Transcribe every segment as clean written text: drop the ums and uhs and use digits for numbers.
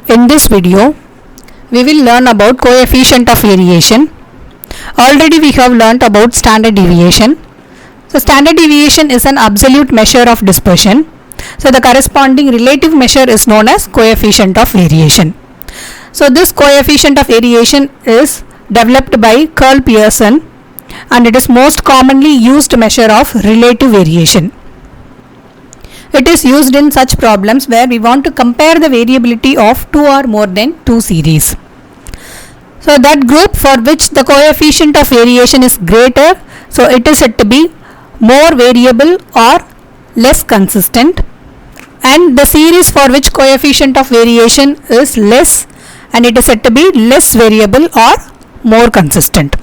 In this video, we will learn about coefficient of variation. Already we have learnt about standard deviation. So standard deviation is an absolute measure of dispersion. So the corresponding relative measure is known as coefficient of variation. So this coefficient of variation is developed by Karl Pearson and it is most commonly used measure of relative variation. It is used in such problems where we want to compare the variability of two or more than two series. So that group for which the coefficient of variation is greater, so it is said to be more variable or less consistent, and the series for which coefficient of variation is less, and it is said to be less variable or more consistent.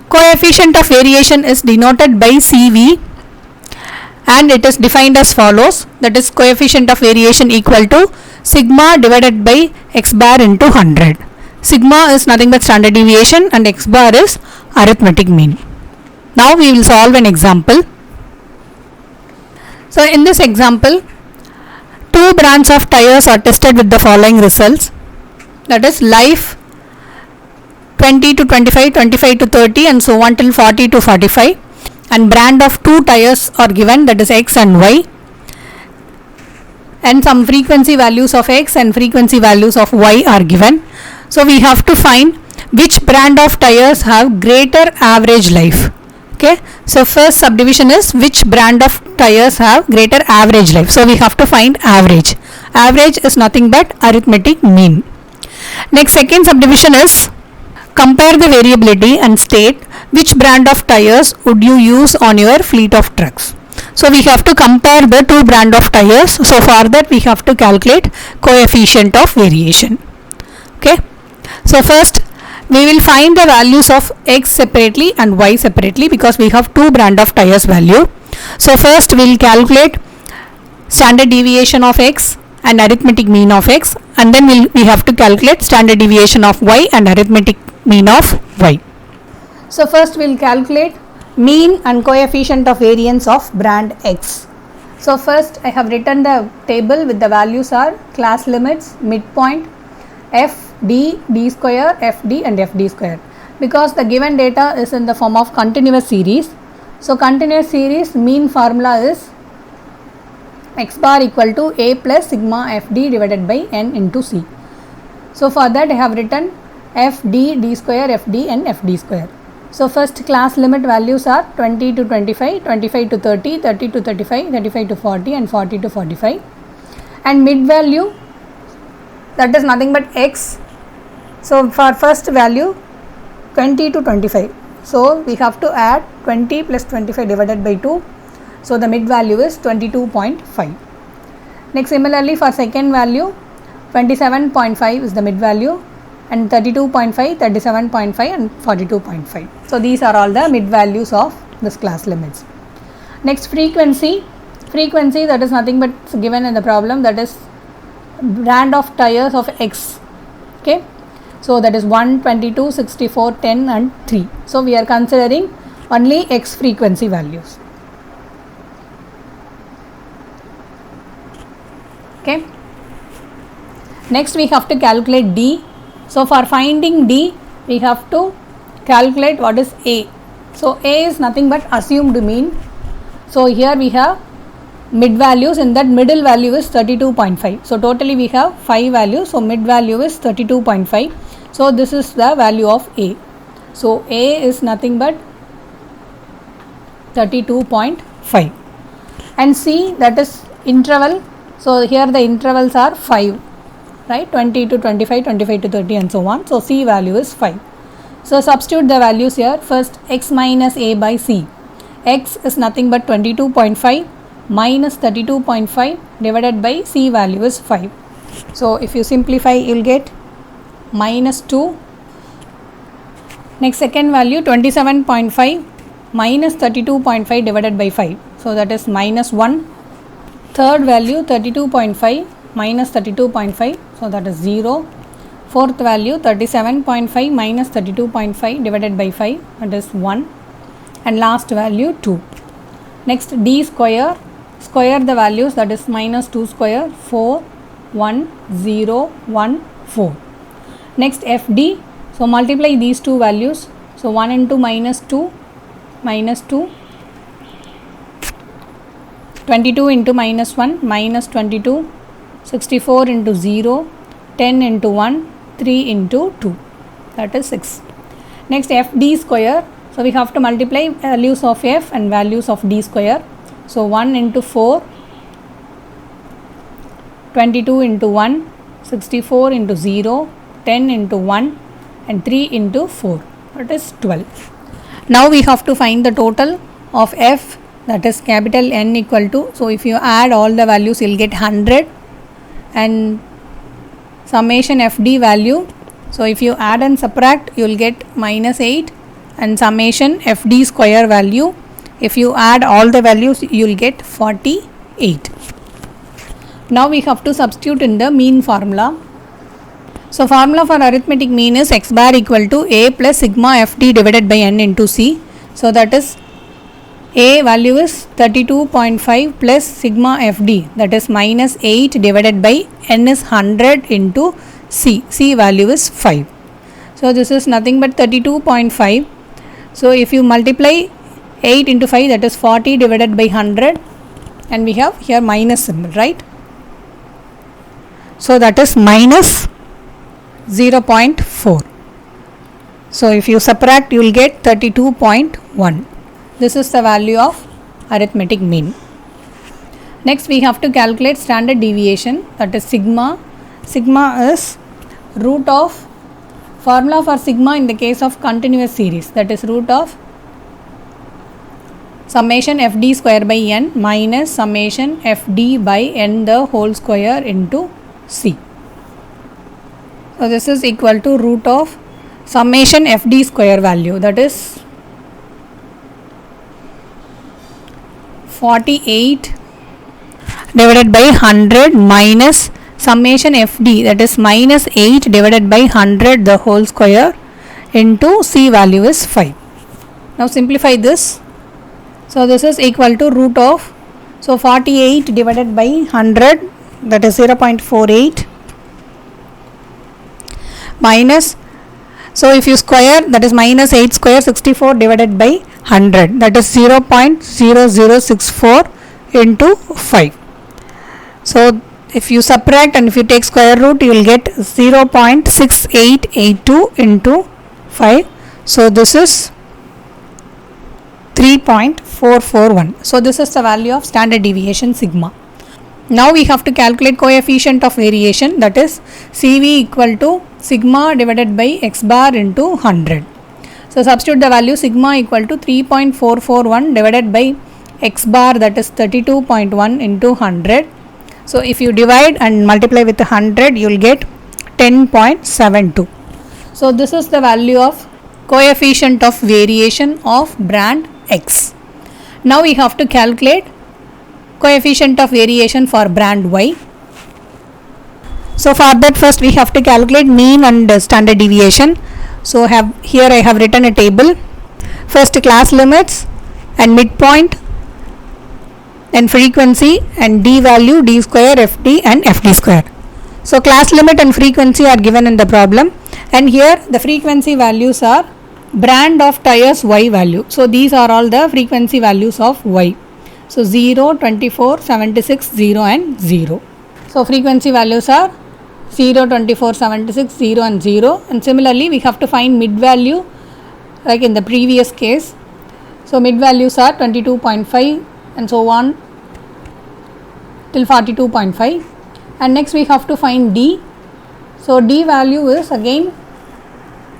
Coefficient of variation is denoted by CV and it is defined as follows, that is coefficient of variation equal to sigma divided by x bar into 100. Sigma is nothing but standard deviation and x bar is arithmetic mean. Now we will solve an example. So in this example, two brands of tires are tested with the following results, that is life 20 to 25, 25 to 30 and so on till 40 to 45, and brand of two tires are given, that is x and y, and some frequency values of x and frequency values of y are given. So we have to find which brand of tires have greater average life. Okay, so first subdivision is which brand of tires have greater average life. So we have to find average. Average is nothing but arithmetic mean. Next, second subdivision is compare the variability and state which brand of tires would you use on your fleet of trucks. So we have to compare the two brand of tires. So for that we have to calculate coefficient of variation. Okay, so first we will find the values of x separately and y separately because we have two brand of tires value. So first we will calculate standard deviation of x and arithmetic mean of x, and then we have to calculate standard deviation of y and arithmetic mean of y. So first we will calculate mean and coefficient of variance of brand x. So first I have written the table with the values are class limits, midpoint, f, d, d square, fd and fd square. Because the given data is in the form of continuous series, so continuous series mean formula is x bar equal to a plus sigma fd divided by n into c. So for that I have written fd, d square, fd and fd square. So first class limit values are 20 to 25, 25 to 30, 30 to 35, 35 to 40 and 40 to 45, and mid value, that is nothing but x. So for first value 20 to 25, so we have to add 20 plus 25 divided by 2, so the mid value is 22.5. Next, similarly for second value 27.5 is the mid value, and 32.5, 37.5 and 42.5. So these are all the mid values of this class limits. Next, frequency that is nothing but given in the problem, that is brand of tires of x. Okay, so that is 1, 22, 64, 10 and 3. So we are considering only x frequency values. Okay, next we have to calculate d. So for finding d we have to calculate what is a. So a is nothing but assumed mean. So here we have mid values, in that middle value is 32.5. So totally we have 5 values, so mid value is 32.5. So this is the value of a. So a is nothing but 32.5. And c, that is interval. So here the intervals are 5, right, 20 to 25, 25 to 30 and so on. So c value is 5. So substitute the values here. First x minus a by c. X is nothing but 22.5 minus 32.5 divided by c value is 5. So if you simplify you will get minus 2. Next, second value 27.5 minus 32.5 divided by 5. So that is minus 1. Third value 32.5 minus 32.5, so that is 0. Fourth value 37.5 minus 32.5 divided by 5, that is 1. And last value 2. Next, d square, square the values, that is minus 2 square 4 1, 0, 1, 4. Next FD, so multiply these two values. So 1 into minus 2, 22 into minus 1, minus 22, 64 into 0, 10 into 1, 3 into 2, that is 6. Next FD square, so we have to multiply values of F and values of D square. So 1 into 4, 22 into 1, 64 into 0, 10 into 1 and 3 into 4, that is 12. Now we have to find the total of F, that is capital N equal to, so if you add all the values you will get 100, and summation FD value, so if you add and subtract you will get minus 8, and summation FD square value, if you add all the values you will get 48. Now we have to substitute in the mean formula. So formula for arithmetic mean is x bar equal to A plus sigma FD divided by N into C. So that is A value is 32.5 plus sigma FD, that is minus 8 divided by N is 100 into C. C value is 5. So this is nothing but 32.5. So if you multiply 8 into 5, that is 40 divided by 100, and we have here minus symbol, right? So that is minus 0.4. So if you subtract you will get 32.1. This is the value of arithmetic mean. Next we have to calculate standard deviation, that is sigma. Sigma is root of, formula for sigma in the case of continuous series, that is root of summation FD square by N minus summation FD by N the whole square into C. So this is equal to root of summation FD square value, that is 48 divided by 100 minus summation FD, that is minus 8 divided by 100 the whole square into C value is 5. Now simplify this. So this is equal to root of, so 48 divided by 100, that is 0.48 minus, so if you square, that is minus 8 square, 64 divided by 100, that is 0.0064 into 5. So if you subtract and if you take square root you will get 0.6882 into 5. So this is 3.441. So this is the value of standard deviation sigma. Now we have to calculate coefficient of variation, that is CV equal to sigma divided by x bar into 100. So substitute the value sigma equal to 3.441 divided by x bar, that is 32.1 into 100. So if you divide and multiply with 100 you will get 10.72. So this is the value of coefficient of variation of brand X. Now we have to calculate coefficient of variation for brand Y. So for that first we have to calculate mean and standard deviation. So here I have written a table. First class limits and midpoint and frequency and D value, D square, FD and FD square. So class limit and frequency are given in the problem, and here the frequency values are brand of tires Y value. So these are all the frequency values of Y. So 0, 24, 76, 0 and 0. So frequency values are 0, 24, 76, 0 and 0, and similarly we have to find mid value like in the previous case. So mid values are 22.5 and so on till 42.5, and next we have to find D. So D value is again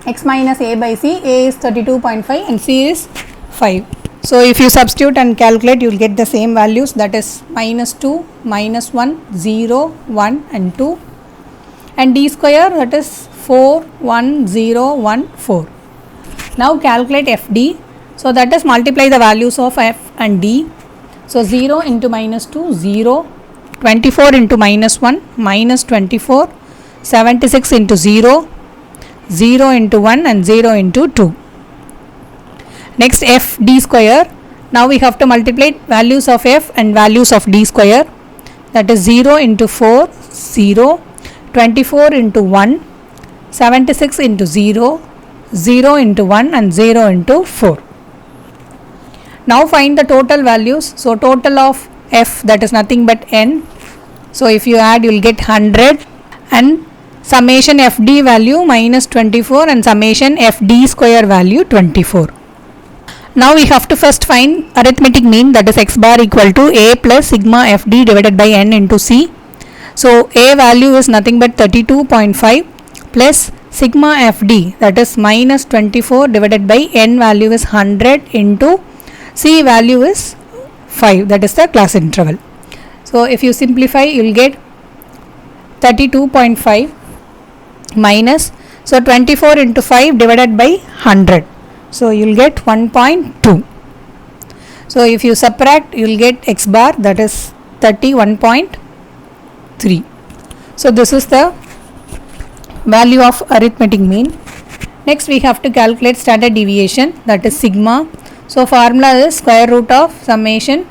x minus a by c. A is 32.5 and c is 5. So if you substitute and calculate you will get the same values, that is minus 2, minus 1, 0, 1 and 2, and D square, that is 4, 1, 0, 1, 4. Now calculate FD. So that is multiply the values of F and D. So 0 into minus 2, 0, 24 into minus 1, minus 24, 76 into 0, 0 into 1 and 0 into 2. Next FD square. Now we have to multiply values of F and values of D square. that is 0 into 4, 0, 24 into 1, 76 into 0, 0 into 1 and 0 into 4. Now find the total values. So total of f, that is nothing but n. So if you add, you will get 100, and summation fd value minus 24 and summation fd square value 24. Now we have to first find arithmetic mean, that is x bar equal to a plus sigma fd divided by n into c. So a value is nothing but 32.5 plus sigma fd, that is minus 24 divided by n value is 100 into c value is 5, that is the class interval. So if you simplify, you will get 32.5 minus, so 24 into 5 divided by 100, so you will get 1.2. So if you subtract, you will get x bar, that is 31.3. So this is the value of arithmetic mean. Next we have to calculate standard deviation, that is sigma. So formula is square root of summation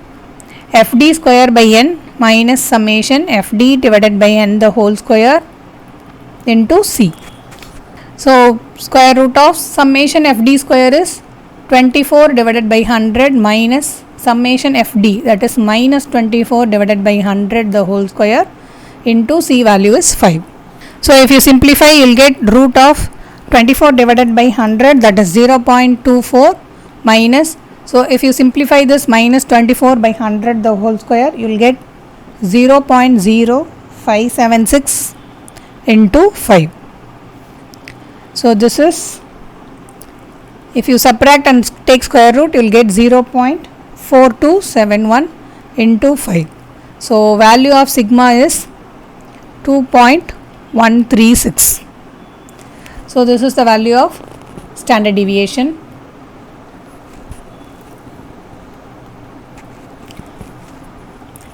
fd square by n minus summation fd divided by n the whole square into c. So square root of summation fd square is 24 divided by 100 minus summation fd, that is minus 24 divided by 100 the whole square into c value is 5. So if you simplify, you will get root of 24 divided by 100, that is 0.24 minus, so if you simplify this, minus 24 by 100 the whole square, you will get 0.0576 into 5. So this is, if you subtract and take square root, you will get 0.4271 into 5. So value of sigma is 2.136. So this is the value of standard deviation.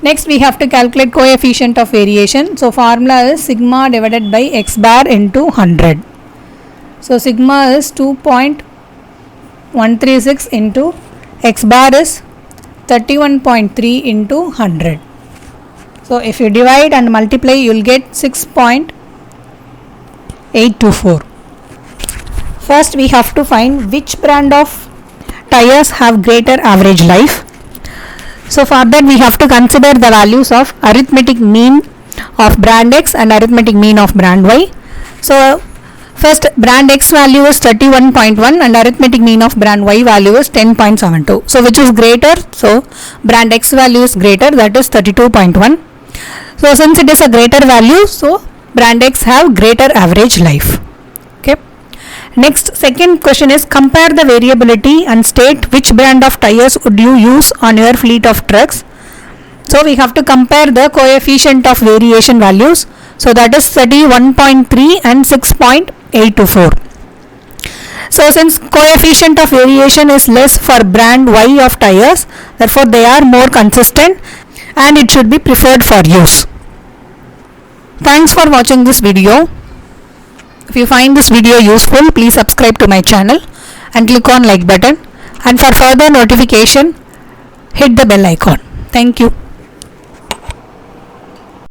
Next we have to calculate coefficient of variation. So formula is sigma divided by x bar into 100. So sigma is 2.136 into x bar is 31.3 into 100. So if you divide and multiply, you will get 6.824. First we have to find which brand of tires have greater average life. So for that we have to consider the values of arithmetic mean of brand X and arithmetic mean of brand Y. So first brand X value is 31.1 and arithmetic mean of brand Y value is 10.72. So which is greater? So brand X value is greater, that is 32.1. So since it is a greater value, so brand X have greater average life. Okay. Next, second question is compare the variability and state which brand of tires would you use on your fleet of trucks. So we have to compare the coefficient of variation values. So that is 31.3 and 6.824. So since coefficient of variation is less for brand Y of tires, therefore they are more consistent and it should be preferred for use. Thanks for watching this video. If you find this video useful, please subscribe to my channel and click on like button, and for further notification hit the bell icon. Thank you.